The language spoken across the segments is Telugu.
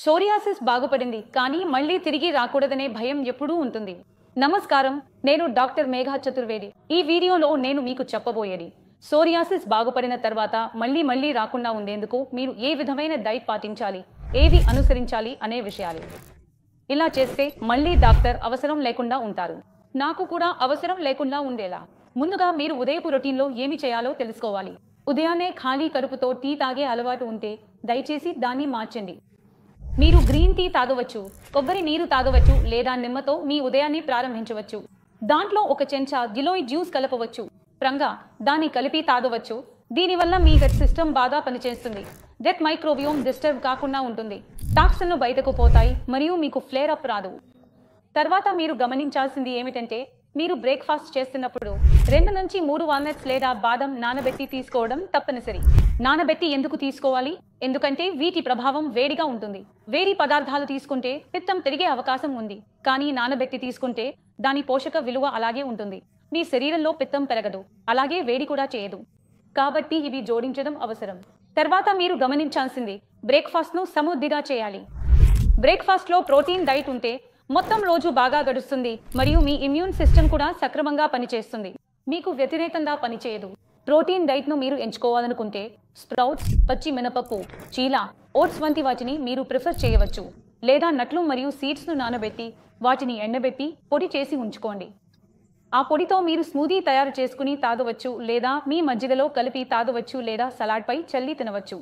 సోరియాసిస్ బాగుపడింది కానీ మళ్ళీ తిరిగి రాకూడదనే భయం ఎప్పుడూ ఉంటుంది. నమస్కారం, నేను డాక్టర్ మేఘా చతుర్వేది. ఈ వీడియోలో నేను మీకు చెప్పబోయేది సోరియాసిస్ బాగుపడిన తర్వాత మళ్ళీ రాకుండా ఉండేందుకు మీరు ఏ విధమైన డైట్ పాటించాలి, ఏది అనుసరించాలి అనే విషయాలు. ఇలా చేస్తే మళ్ళీ డాక్టర్ అవసరం లేకుండా ఉంటారు. నాకు కూడా అవసరం లేకుండా ఉండేలా ముందుగా మీరు ఉదయపు రొటీన్లో ఏమి చేయాలో తెలుసుకోవాలి. ఉదయాన్నే ఖాళీ కడుపుతో టీ తాగే అలవాటు ఉంటే దయచేసి దాన్ని మార్చండి. మీరు గ్రీన్ టీ తాగవచ్చు, కొబ్బరి నీరు తాగవచ్చు లేదా నిమ్మతో మీ ఉదయాన్ని ప్రారంభించవచ్చు. దాంట్లో ఒక చెంచా గిలోయ్ జ్యూస్ కలపవచ్చు. ప్రంగా దాన్ని కలిపి తాగవచ్చు. దీనివల్ల మీ గట్ సిస్టమ్ బాగా పనిచేస్తుంది. డెత్ మైక్రోబియోమ్ డిస్టర్బ్ కాకుండా ఉంటుంది. టాక్సిన్లు బయటకు పోతాయి మరియు మీకు ఫ్లేర్ అప్ రాదు. తర్వాత మీరు గమనించాల్సింది ఏమిటంటే, మీరు బ్రేక్ఫాస్ట్ చేస్తున్నప్పుడు 2 నుంచి 3 వాల్నట్స్ లేదా బాదం నానబెట్టి తీసుకోవడం తప్పనిసరి. నానబెట్టి ఎందుకు తీసుకోవాలి? ఎందుకంటే వీటి ప్రభావం వేడిగా ఉంటుంది. వేడి పదార్థాలు తీసుకుంటే పిత్తం పెరిగే అవకాశం ఉంది, కానీ నానబెట్టి తీసుకుంటే దాని పోషక విలువ అలాగే ఉంటుంది. మీ శరీరంలో పిత్తం పెరగదు, అలాగే వేడి కూడా చేయదు. కాబట్టి ఇవి జోడించడం అవసరం. తర్వాత మీరు గమనించాల్సింది, బ్రేక్ఫాస్ట్ను సమృద్ధిగా చేయాలి. బ్రేక్ఫాస్ట్లో ప్రోటీన్ డైట్ ఉంటే మొత్తం రోజు బాగా గడుస్తుంది మరియు మీ ఇమ్యూన్ సిస్టమ్ కూడా సక్రమంగా పనిచేస్తుంది. మీకు వ్యతిరేకంగా పనిచేయదు. ప్రోటీన్ డైట్ను మీరు ఎంచుకోవాలనుకుంటే స్ప్రౌట్స్, పచ్చి మినపప్పు, చీలా, ఓట్స్ వంటి వాటిని మీరు ప్రిఫర్ చేయవచ్చు. లేదా నట్లు మరియు సీడ్స్ను నానబెట్టి వాటిని ఎండబెట్టి పొడి చేసి ఉంచుకోండి. ఆ పొడితో మీరు స్మూదీ తయారు చేసుకుని తాగవచ్చు లేదా మీ మజ్జిగలో కలిపి తాగవచ్చు లేదా సలాడ్పై చల్లి తినవచ్చు.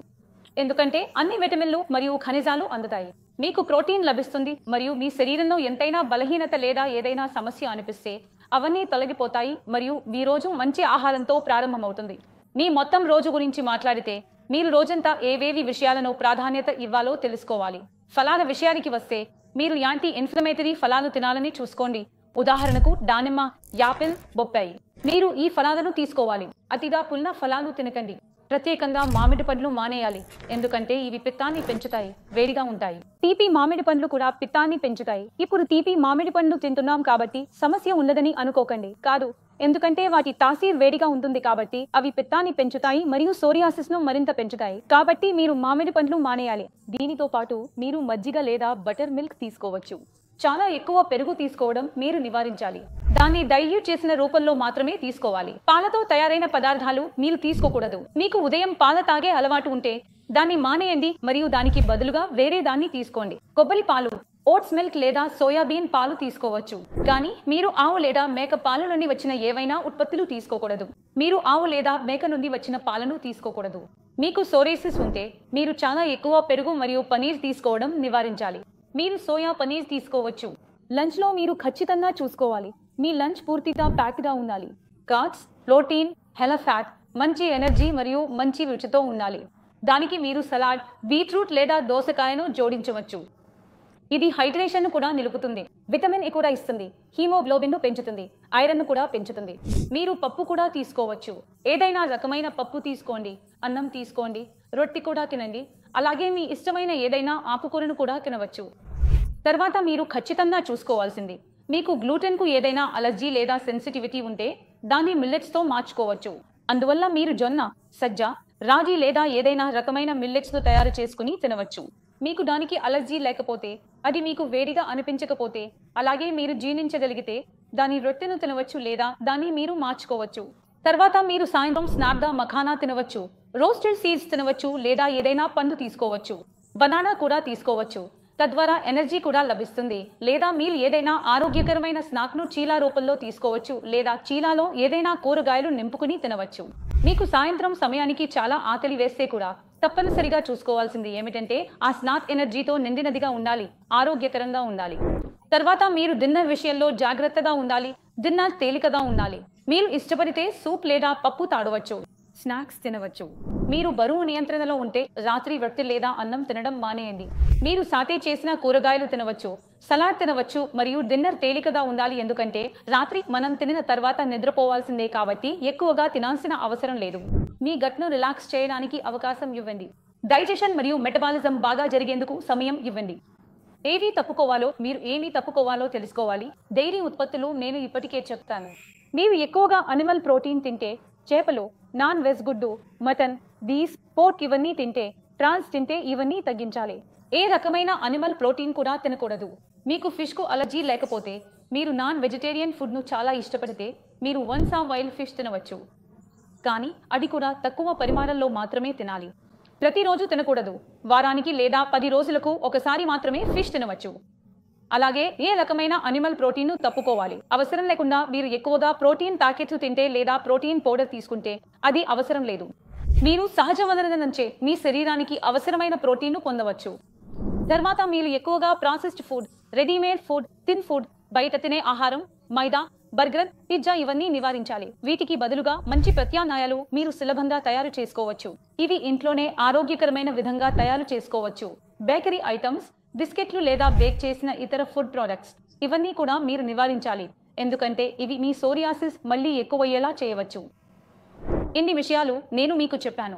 ఎందుకంటే అన్ని విటమిన్లు మరియు ఖనిజాలు అందుతాయి. మీకు ప్రోటీన్ లభిస్తుంది మరియు మీ శరీరంలో ఎంతైనా బలహీనత లేదా ఏదైనా సమస్య అనిపిస్తే అవన్నీ తొలగిపోతాయి మరియు మీ రోజు మంచి ఆహారంతో ప్రారంభమవుతుంది. మీ మొత్తం రోజు గురించి మాట్లాడితే మీరు రోజంతా ఏవేవి విషయాలను ప్రాధాన్యత ఇవ్వాలో తెలుసుకోవాలి. ఫలాల విషయానికి వస్తే మీరు యాంటీ ఇన్ఫ్లమేటరీ ఫలాలు తినాలని చూసుకోండి. ఉదాహరణకు దానిమ్మ, యాపిల్, బొప్పాయి. మీరు ఈ ఫలాలను తీసుకోవాలి. అతిగా పుల్ల ఫలాలు తినకండి. ప్రత్యేకంగా మామిడి పండ్లు మానేయాలి, ఎందుకంటే ఇవి పిత్తాన్ని పెంచుతాయి, వేడిగా ఉంటాయి. తీపి మామిడి పండ్లు కూడా పిత్తాన్ని పెంచుతాయి. ఇప్పుడు తీపి మామిడి పండ్లు తింటున్నాం కాబట్టి సమస్య ఉండదని అనుకోకండి. కాదు, ఎందుకంటే వాటి తాసీర్ వేడిగా ఉంటుంది కాబట్టి అవి పిత్తాన్ని పెంచుతాయి మరియు సోరియాసిస్ ను మరింత పెంచుతాయి. కాబట్టి మీరు మామిడి పండ్లు మానేయాలి. దీనితో పాటు మీరు మజ్జిగ లేదా బటర్ మిల్క్ తీసుకోవచ్చు. చాలా ఎక్కువ పెరుగు తీసుకోవడం మీరు నివారించాలి. దాన్ని డైల్యూట్ చేసిన రూపంలో మాత్రమే తీసుకోవాలి. పాలతో తయారైన పదార్థాలు మీరు తీసుకోకూడదు. మీకు ఉదయం పాల తాగే అలవాటు ఉంటే దాన్ని మానేయండి మరియు దానికి బదులుగా వేరే దాన్ని తీసుకోండి. కొబ్బరి పాలు, ఓట్స్ మిల్క్ లేదా సోయాబీన్ పాలు తీసుకోవచ్చు, కానీ మీరు ఆవు లేదా మేక పాల నుండి వచ్చిన ఏవైనా ఉత్పత్తులు తీసుకోకూడదు. మీరు ఆవు లేదా మేక నుండి వచ్చిన పాలను తీసుకోకూడదు. మీకు సోరియాసిస్ ఉంటే మీరు చాలా ఎక్కువ పెరుగు మరియు పనీర్ తీసుకోవడం నివారించాలి. మీరు సోయా పనీర్ తీసుకోవచ్చు. లంచ్లో మీరు ఖచ్చితంగా చూసుకోవాలి, మీ లంచ్ పూర్తిగా ప్యాక్డ్గా ఉండాలి. కార్బ్స్, ప్రోటీన్, హెల్తీ ఫ్యాట్, మంచి ఎనర్జీ మరియు మంచి రుచితో ఉండాలి. దానికి మీరు సలాడ్, బీట్రూట్ లేదా దోసకాయను జోడించవచ్చు. ఇది హైడ్రేషన్ను కూడా నిలుపుతుంది. విటమిన్ E కూడా ఇస్తుంది. హీమోగ్లోబిన్ను పెంచుతుంది. ఐరన్ను కూడా పెంచుతుంది. మీరు పప్పు కూడా తీసుకోవచ్చు. ఏదైనా రకమైన పప్పు తీసుకోండి. అన్నం తీసుకోండి. రొట్టె కూడా తినండి. అలాగే మీ ఇష్టమైన ఏదైనా ఆకుకూరను కూడా తినవచ్చు. తర్వాత మీరు ఖచ్చితంగా చూసుకోవాల్సింది, మీకు గ్లూటెన్కు ఏదైనా అలర్జీ లేదా సెన్సిటివిటీ ఉంటే దాన్ని మిల్లెట్స్తో మార్చుకోవచ్చు. అందువల్ల మీరు జొన్న, సజ్జ, రాగి లేదా ఏదైనా రకమైన మిల్లెట్స్ను తయారు చేసుకుని తినవచ్చు. మీకు దానికి అలర్జీ లేకపోతే, అది మీకు వేడిగా అనిపించకపోతే, అలాగే మీరు జీర్ణించగలిగితే దాని రొట్టెను తినవచ్చు లేదా దాన్ని మీరు మార్చుకోవచ్చు. తర్వాత మీరు సాయంత్రం స్నాక్గా మఖానా తినవచ్చు, రోస్టెడ్ సీడ్స్ తినవచ్చు లేదా ఏదైనా పండు తీసుకోవచ్చు. బనానా కూడా తీసుకోవచ్చు. తద్వారా ఎనర్జీ కూడా లభిస్తుంది. లేదా మీరు ఏదైనా ఆరోగ్యకరమైన స్నాక్ను చీలా రూపంలో తీసుకోవచ్చు లేదా చీలాలో ఏదైనా కూరగాయలు నింపుకుని తినవచ్చు. మీకు సాయంత్రం సమయానికి చాలా ఆకలి వేస్తే కూడా తప్పనిసరిగా చూసుకోవాల్సింది ఏమిటంటే ఆ స్నాక్ ఎనర్జీతో నిండినదిగా ఉండాలి, ఆరోగ్యకరంగా ఉండాలి. తర్వాత మీరు డిన్నర్ విషయంలో జాగ్రత్తగా ఉండాలి. డిన్నర్ తేలికగా ఉండాలి. మీరు ఇష్టపడితే సూప్ లేదా పప్పు తాగవచ్చు, స్నాక్స్ తినవచ్చు. మీరు బరువు నియంత్రణలో ఉంటే రాత్రి రొట్టె లేదా అన్నం తినడం మానేయండి. మీరు సాటే చేసిన కూరగాయలు తినవచ్చు, సలాడ్ తినవచ్చు మరియు డిన్నర్ తేలికగా ఉండాలి, ఎందుకంటే రాత్రి మనం తినిన తర్వాత నిద్రపోవాల్సిందే కాబట్టి ఎక్కువగా తినాల్సిన అవసరం లేదు. మీ గట్ను రిలాక్స్ చేయడానికి అవకాశం ఇవ్వండి. డైజెషన్ మరియు మెటబాలిజం బాగా జరిగేందుకు సమయం ఇవ్వండి. ఏవి తప్పుకోవాలో, మీరు ఏమి తప్పుకోవాలో తెలుసుకోవాలి. డైరీ ఉత్పత్తులు నేను ఇప్పటికే చెప్తాను. మీరు ఎక్కువగా అనిమల్ ప్రోటీన్ తింటే, చేపలు, నాన్ వెజ్ గుడ్డు, మటన్, బీఫ్, పోర్క్ ఇవన్నీ తింటే, ట్రాన్స్ తింటే ఇవన్నీ తగ్గించాలి. ఏ రకమైన అనిమల్ ప్రోటీన్ కూడా తినకూడదు. మీకు ఫిష్కు అలర్జీ లేకపోతే, మీరు నాన్ వెజిటేరియన్ ఫుడ్ను చాలా ఇష్టపడితే మీరు వన్స్ ఆ వైల్డ్ ఫిష్ తినవచ్చు. కానీ అది కూడా తక్కువ పరిమాణంలో మాత్రమే తినాలి. ప్రతిరోజు తినకూడదు. వారానికి లేదా 10 రోజులకు ఒకసారి మాత్రమే ఫిష్ తినవచ్చు. అలాగే ఏ రకమైన అనిమల్ ప్రోటీన్ను తప్పుకోవాలి. అవసరం లేకుండా మీరు ఎక్కువగా ప్రోటీన్ ప్యాకెట్లు తింటే లేదా ప్రోటీన్ పౌడర్ తీసుకుంటే అది అవసరం లేదు. మీరు సహజ వనరుల నుంచే మీ శరీరానికి అవసరమైన ప్రోటీన్ను పొందవచ్చు. తర్వాత మీరు ఎక్కువగా processed food, readymade food, thin food, బయట తినే ఆహారం, మైదా, బర్గర్, పిజ్జా ఇవన్నీ నివారించాలి. వీటికి బదులుగా మంచి ప్రత్యామ్నాయాలు మీరు సులభంగా తయారు చేసుకోవచ్చు. ఇవి ఇంట్లోనే ఆరోగ్యకరమైన విధంగా తయారు చేసుకోవచ్చు. బేకరీ ఐటమ్స్, బిస్కెట్లు లేదా బేక్ చేసిన ఇతర ఫుడ్ ప్రోడక్ట్స్ ఇవన్నీ కూడా మీరు నివారించాలి. ఎందుకంటే ఇవి మీ సోరియాసిస్ మళ్ళీ ఎక్కువయ్యేలా చేయవచ్చు. ఇన్ని విషయాలు నేను మీకు చెప్పాను.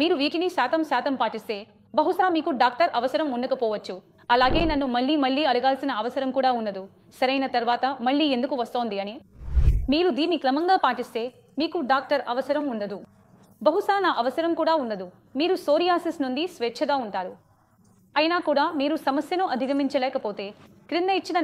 మీరు వీటిని శాతం పాటిస్తే బహుశా మీకు డాక్టర్ అవసరం ఉండకపోవచ్చు. అలాగే నన్ను మళ్ళీ అడగాల్సిన అవసరం కూడా ఉండదు. సరైన తర్వాత మళ్ళీ ఎందుకు వస్తోంది అని. మీరు దీన్ని క్రమంగా పాటిస్తే మీకు డాక్టర్ అవసరం ఉండదు. బహుశా నా అవసరం కూడా ఉండదు. మీరు సోరియాసిస్ నుండి స్వేచ్ఛగా ఉంటారు. అయినా కూడా మీరు సమస్యను అధిగమించలేకపోతే క్రింద ఇచ్చిన